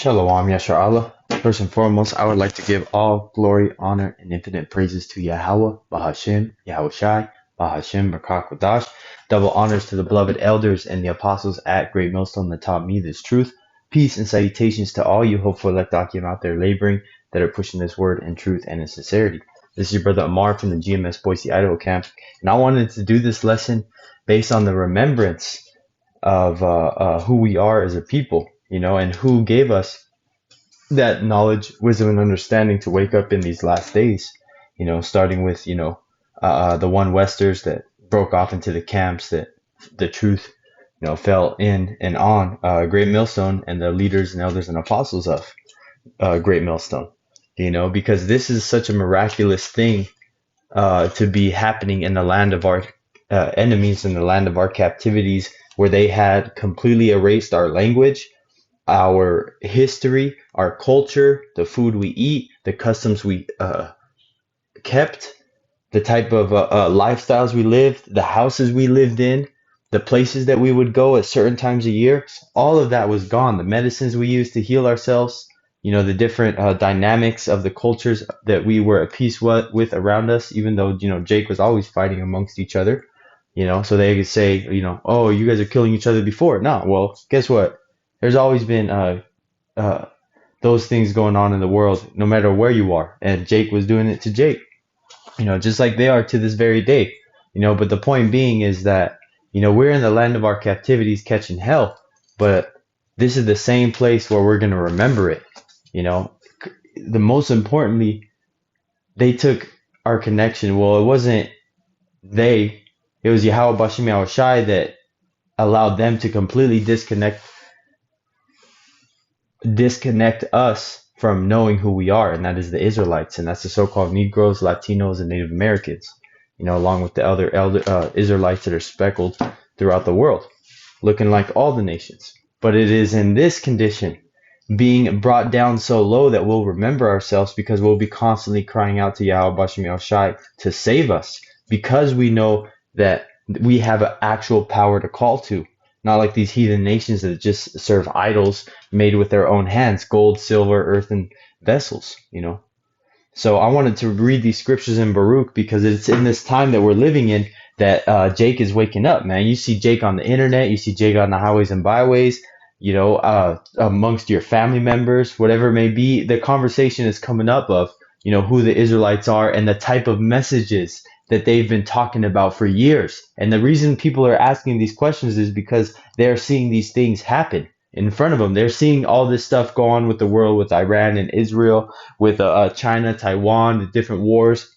Shalom, Yashar Allah. First and foremost, I would like to give all glory, honor, and infinite praises to Yahweh, Bahashim, Yahushai, Bahashim, Barak Kodash. Double honors to the beloved elders and the apostles at Great Millstone that taught me this truth. Peace and salutations to all you hopeful elect Akim out there laboring that are pushing this word in truth and in sincerity. This is your brother Amar from the GMS Boise, Idaho camp, and I wanted to do this lesson based on the remembrance of who we are as a people, and who gave us that knowledge, wisdom, and understanding to wake up in these last days, starting with, the one Westers that broke off into the camps that the truth, fell in and on Great Millstone and the leaders and elders and apostles of Great Millstone, because this is such a miraculous thing to be happening in the land of our enemies, in the land of our captivities, where they had completely erased our language, our history, our culture, the food we eat, the customs we kept, the type of lifestyles we lived, the houses we lived in, the places that we would go at certain times of year. All of that was gone. The medicines we used to heal ourselves, the different dynamics of the cultures that we were at peace with around us, even though, Jake was always fighting amongst each other, so they could say, oh, you guys are killing each other before. No, well, guess what? There's always been those things going on in the world, no matter where you are. And Jake was doing it to Jake, just like they are to this very day. But the point being is that, we're in the land of our captivities catching hell, but this is the same place where we're going to remember it. The most importantly, they took our connection. Well, it wasn't it was Yahweh Bashim Yahushai that allowed them to completely disconnect us from knowing who we are, and that is the Israelites, and that's the so-called Negroes, Latinos, and Native Americans, along with the other Israelites that are speckled throughout the world, looking like all the nations. But it is in this condition, being brought down so low, that we'll remember ourselves, because we'll be constantly crying out to Yahweh Bashim Yahushai to save us, because we know that we have an actual power to call to. Not like these heathen nations that just serve idols made with their own hands, gold, silver, earthen vessels, So I wanted to read these scriptures in Baruch, because it's in this time that we're living in that Jake is waking up, man. You see Jake on the internet, you see Jake on the highways and byways, amongst your family members, whatever it may be. The conversation is coming up of, who the Israelites are and the type of messages that they've been talking about for years. And the reason people are asking these questions is because they're seeing these things happen in front of them. They're seeing all this stuff go on with the world, with Iran and Israel, with China, Taiwan, the different wars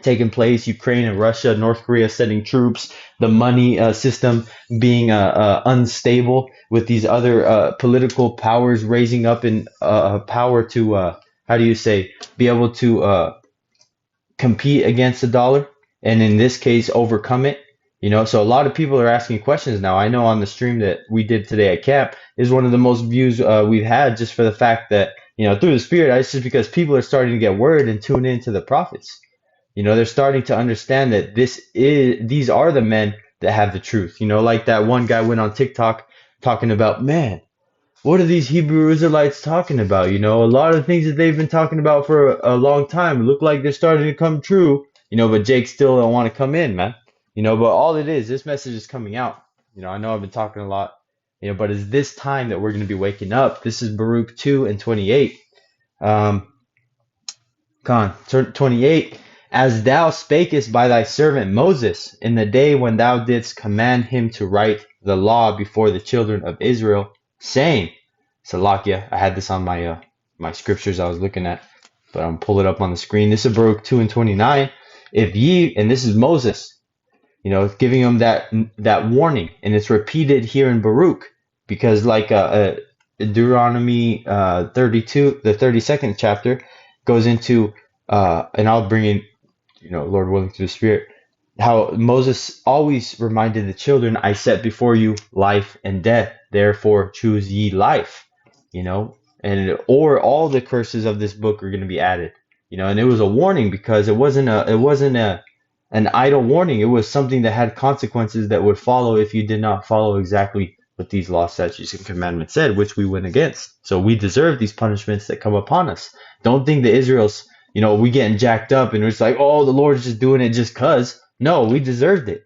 taking place, Ukraine and Russia, North Korea sending troops, the money system being unstable, with these other political powers raising up in power to, be able to compete against the dollar, and in this case overcome it. So a lot of people are asking questions now. I know on the stream that we did today at camp is one of the most views we've had, just for the fact that, through the spirit, it's just because people are starting to get word and tune into the prophets. They're starting to understand that these are the men that have the truth. Like that one guy went on TikTok talking about, man, what are these Hebrew Israelites talking about? A lot of things that they've been talking about for a long time look like they're starting to come true, but Jake still don't want to come in, man. But all it is, this message is coming out. I know I've been talking a lot, but it's this time that we're going to be waking up. This is Baruch 2 and 28. 28. As thou spakest by thy servant Moses in the day when thou didst command him to write the law before the children of Israel, saying, Salakia, I had this on my scriptures I was looking at, but I'm pull it up on the screen. This is Baruch 2 and 29. And this is Moses, giving him that warning, and it's repeated here in Baruch, because like Deuteronomy 32, the 32nd chapter, goes into, and I'll bring in, Lord willing, through the Spirit, how Moses always reminded the children, I set before you life and death, therefore choose ye life, or all the curses of this book are going to be added, and it was a warning, because it wasn't an idle warning. It was something that had consequences that would follow if you did not follow exactly what these laws, statutes, and commandments said, which we went against. So we deserve these punishments that come upon us. Don't think the Israel's, we getting jacked up and it's like, oh, the Lord's just doing it just cause. No, we deserved it.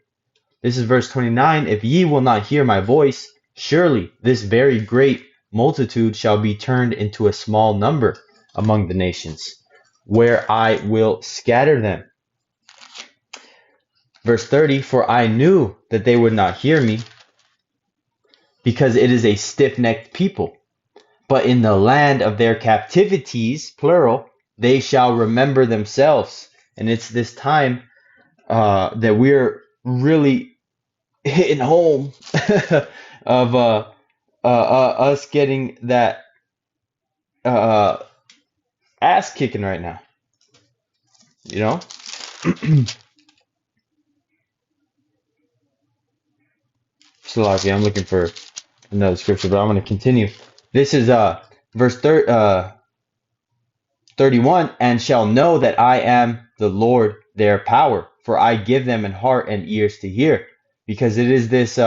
This is verse 29. If ye will not hear my voice, surely this very great multitude shall be turned into a small number among the nations, where I will scatter them. Verse 30, for I knew that they would not hear me, because it is a stiff-necked people. But in the land of their captivities, plural, they shall remember themselves. And it's this time that we're really hitting home of us getting that ass kicking right now. Salaki, I'm looking for another scripture, but I'm going to continue. This is verse 31, and shall know that I am the Lord their power, for I give them an heart and ears to hear. Because it is this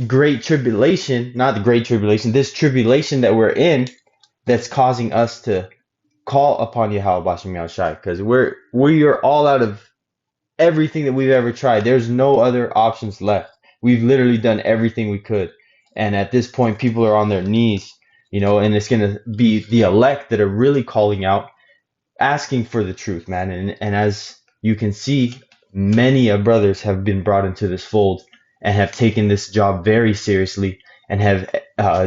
great tribulation, not the great tribulation, this tribulation that we're in that's causing us to call upon Yahweh Bashem Yahushai, because we are all out of everything that we've ever tried. There's no other options left. We've literally done everything we could. And at this point, people are on their knees, and it's going to be the elect that are really calling out, asking for the truth, man. And as you can see, many of brothers have been brought into this fold and have taken this job very seriously and have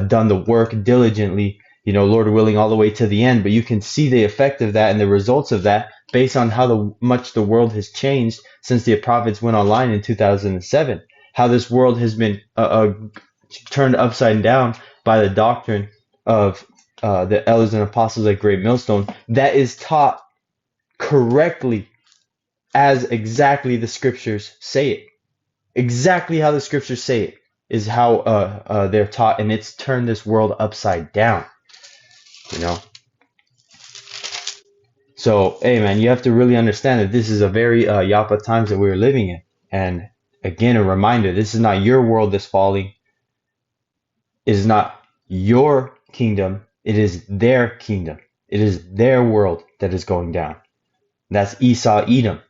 done the work diligently, Lord willing, all the way to the end. But you can see the effect of that and the results of that based on how much the world has changed since the prophets went online in 2007. How this world has been turned upside down by the doctrine of the elders and apostles at Great Millstone that is taught correctly as exactly the scriptures say it. Exactly how the scriptures say it is how they're taught, and it's turned this world upside down. So, hey man, you have to really understand that this is a very Yapa times that we're living in. And again, a reminder, this is not your world that's falling. It is not your kingdom. It is their kingdom. It is their world that is going down. That's Esau, Edom.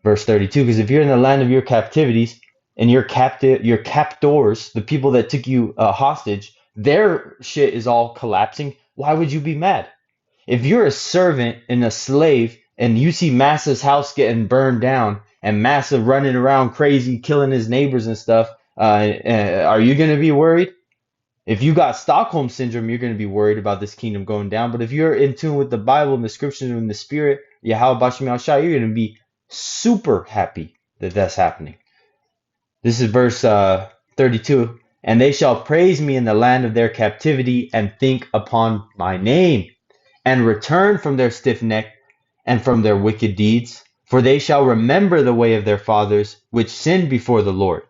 Verse 32, because if you're in the land of your captivities and your captors, the people that took you hostage, their shit is all collapsing, why would you be mad? If you're a servant and a slave and you see Massa's house getting burned down and Massa running around crazy, killing his neighbors and stuff, are you going to be worried? If you got Stockholm Syndrome, you're going to be worried about this kingdom going down. But if you're in tune with the Bible and the scriptures and the Spirit, Yahweh Bashem Yahushua, you're going to be super happy that that's happening. This is verse 32. And they shall praise me in the land of their captivity and think upon my name and return from their stiff neck and from their wicked deeds. For they shall remember the way of their fathers, which sinned before the Lord.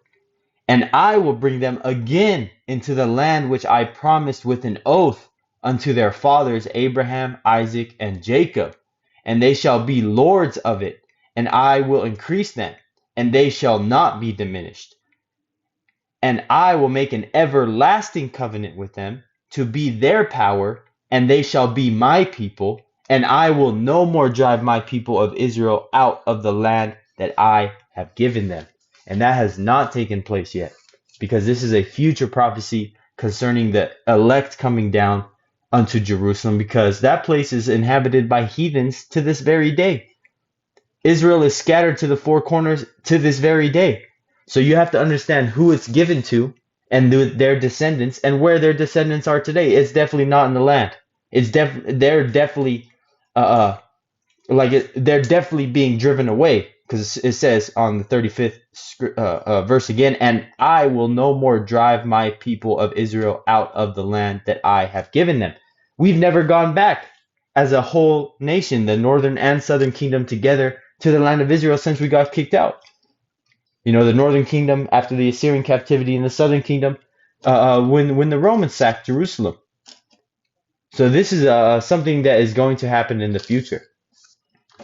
And I will bring them again into the land which I promised with an oath unto their fathers Abraham, Isaac, and Jacob. And they shall be lords of it, and I will increase them, and they shall not be diminished. And I will make an everlasting covenant with them, to be their power, and they shall be my people, and I will no more drive my people of Israel out of the land that I have given them. And that has not taken place yet, because this is a future prophecy concerning the elect coming down unto Jerusalem, because that place is inhabited by heathens to this very day. Israel is scattered to the four corners to this very day. So you have to understand who it's given to and their descendants and where their descendants are today. It's definitely not in the land. They're definitely they're definitely being driven away, because it says on the 35th verse again, and I will no more drive my people of Israel out of the land that I have given them. We've never gone back as a whole nation, the northern and southern kingdom together, to the land of Israel since we got kicked out. The northern kingdom after the Assyrian captivity, and the southern kingdom when the Romans sacked Jerusalem. So this is something that is going to happen in the future.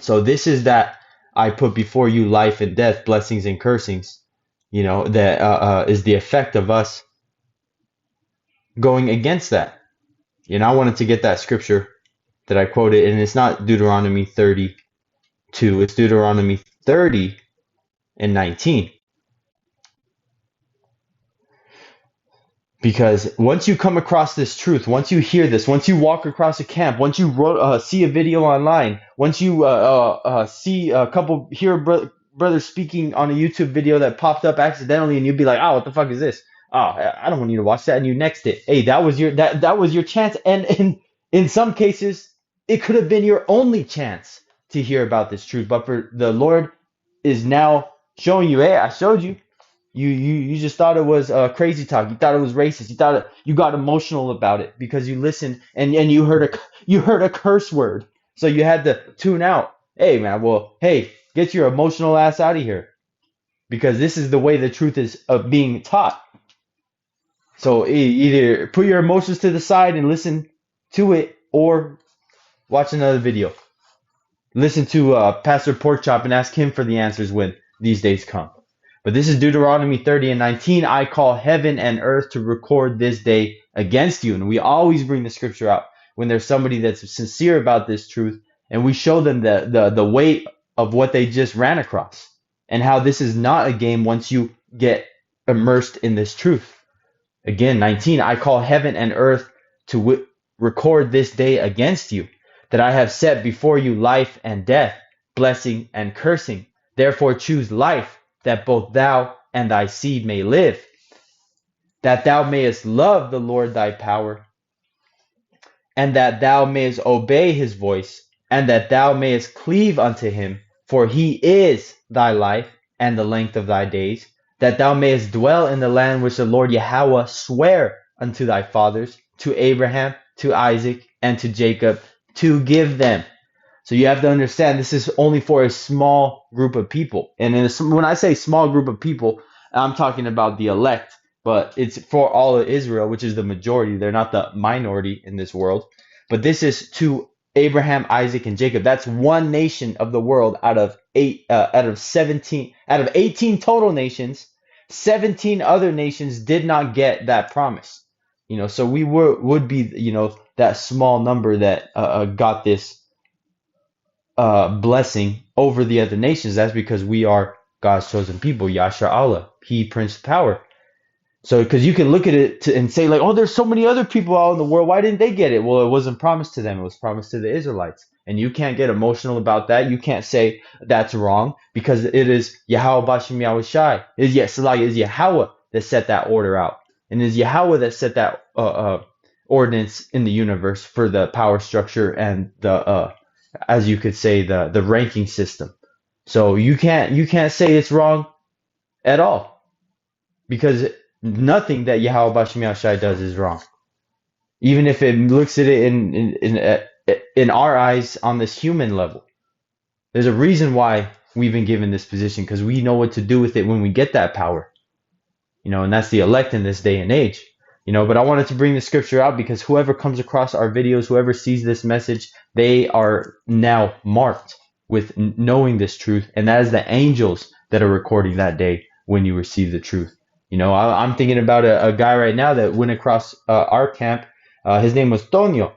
So this is that I put before you life and death, blessings and cursings. that is the effect of us going against that. I wanted to get that scripture that I quoted, and it's not Deuteronomy 32, it's Deuteronomy 30 and 19. Because once you come across this truth, once you hear this, once you walk across a camp, once you see a video online, once you see a couple, hear a brother speaking on a YouTube video that popped up accidentally, and you'd be like, "Oh, what the fuck is this? Oh, I don't need to watch that," and you next it. Hey, that was your chance, and in some cases, it could have been your only chance to hear about this truth. But for the Lord is now showing you, hey, I showed you. You just thought it was crazy talk. You thought it was racist. You got emotional about it because you listened and you heard a curse word. So you had to tune out. Hey man, well, hey, get your emotional ass out of here because this is the way the truth is being taught. So either put your emotions to the side and listen to it, or watch another video. Listen to Pastor Porkchop and ask him for the answers when these days come. But this is Deuteronomy 30 and 19. I call heaven and earth to record this day against you. And we always bring the scripture out when there's somebody that's sincere about this truth, and we show them the weight of what they just ran across and how this is not a game once you get immersed in this truth. Again, 19, I call heaven and earth to record this day against you, that I have set before you life and death, blessing and cursing. Therefore choose life, that both thou and thy seed may live, that thou mayest love the Lord thy power, and that thou mayest obey his voice, and that thou mayest cleave unto him, for he is thy life and the length of thy days, that thou mayest dwell in the land which the Lord Yahweh sware unto thy fathers, to Abraham, to Isaac, and to Jacob, to give them. So you have to understand this is only for a small group of people. And when I say small group of people, I'm talking about the elect, but it's for all of Israel, which is the majority. They're not the minority in this world. But this is to Abraham, Isaac, and Jacob. That's one nation of the world out of 18 total nations. 17 other nations did not get that promise. So we would be, that small number that got this blessing over the other nations. That's because we are God's chosen people, Yasha Allah, He, Prince of Power. So, because you can look at it and say, like, oh, there's so many other people out in the world. Why didn't they get it? Well, it wasn't promised to them. It was promised to the Israelites. And you can't get emotional about that. You can't say that's wrong because it is Yahweh Bashim Yahweh Shai. It is Yahweh that set that order out. And it is Yahweh that set that ordinance in the universe for the power structure and the as you could say, the ranking system. So you can't say it's wrong at all because nothing that Yahweh Bashim Shai does is wrong. Even if it looks at it in our eyes on this human level. There's a reason why we've been given this position, because we know what to do with it when we get that power. And that's the elect in this day and age. But I wanted to bring the scripture out because whoever comes across our videos, whoever sees this message, they are now marked with knowing this truth. And that is the angels that are recording that day when you receive the truth. I'm thinking about a guy right now that went across our camp. His name was Tonio,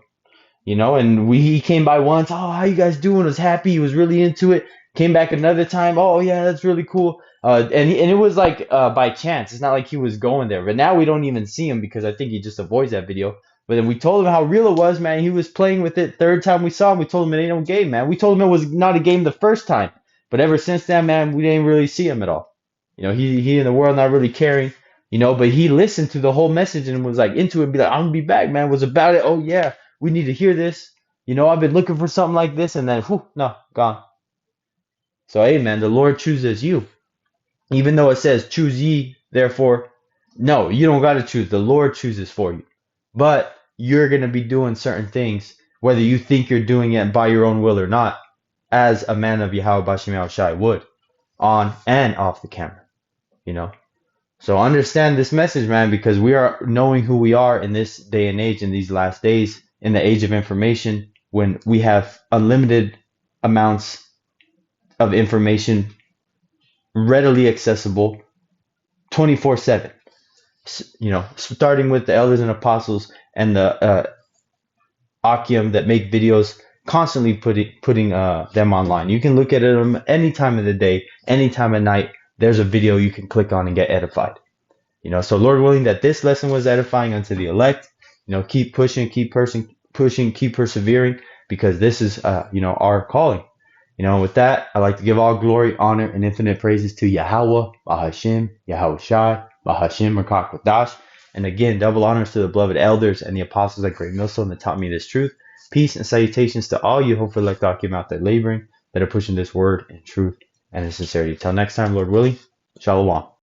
and he came by once. Oh, how you guys doing? Was happy. He was really into it. Came back another time. Oh, yeah, that's really cool. And it was like by chance. It's not like he was going there. But now we don't even see him because I think he just avoids that video. But then we told him how real it was, man. He was playing with it. Third time we saw him, we told him it ain't no game, man. We told him it was not a game the first time. But ever since then, man, we didn't really see him at all. He in the world not really caring. But he listened to the whole message and was like into it. Be like, I'm gonna be back, man. Was about it. Oh yeah, we need to hear this. I've been looking for something like this, and then whew, no, gone. So hey, man, the Lord chooses you. Even though it says, choose ye, therefore, no, you don't got to choose. The Lord chooses for you. But you're going to be doing certain things, whether you think you're doing it by your own will or not, as a man of Yahweh Bashim Yahweh Shai would, on and off the camera. So understand this message, man, because we are knowing who we are in this day and age, in these last days, in the age of information, when we have unlimited amounts of information readily accessible, 24/7. Starting with the elders and apostles and the Akim that make videos constantly putting them online. You can look at them any time of the day, any time of night. There's a video you can click on and get edified. So Lord willing that this lesson was edifying unto the elect. Keep pushing, pushing, keep persevering, because this is our calling. With that, I'd like to give all glory, honor, and infinite praises to Yahweh, Bahashim, Yahweh Shai, Bahashim, Rakak and again, double honors to the beloved elders and the apostles at Great Millstone that taught me this truth. Peace and salutations to all you hopeful elect Akim out there laboring, that are pushing this word in truth and in sincerity. Till next time, Lord willing, Shalom.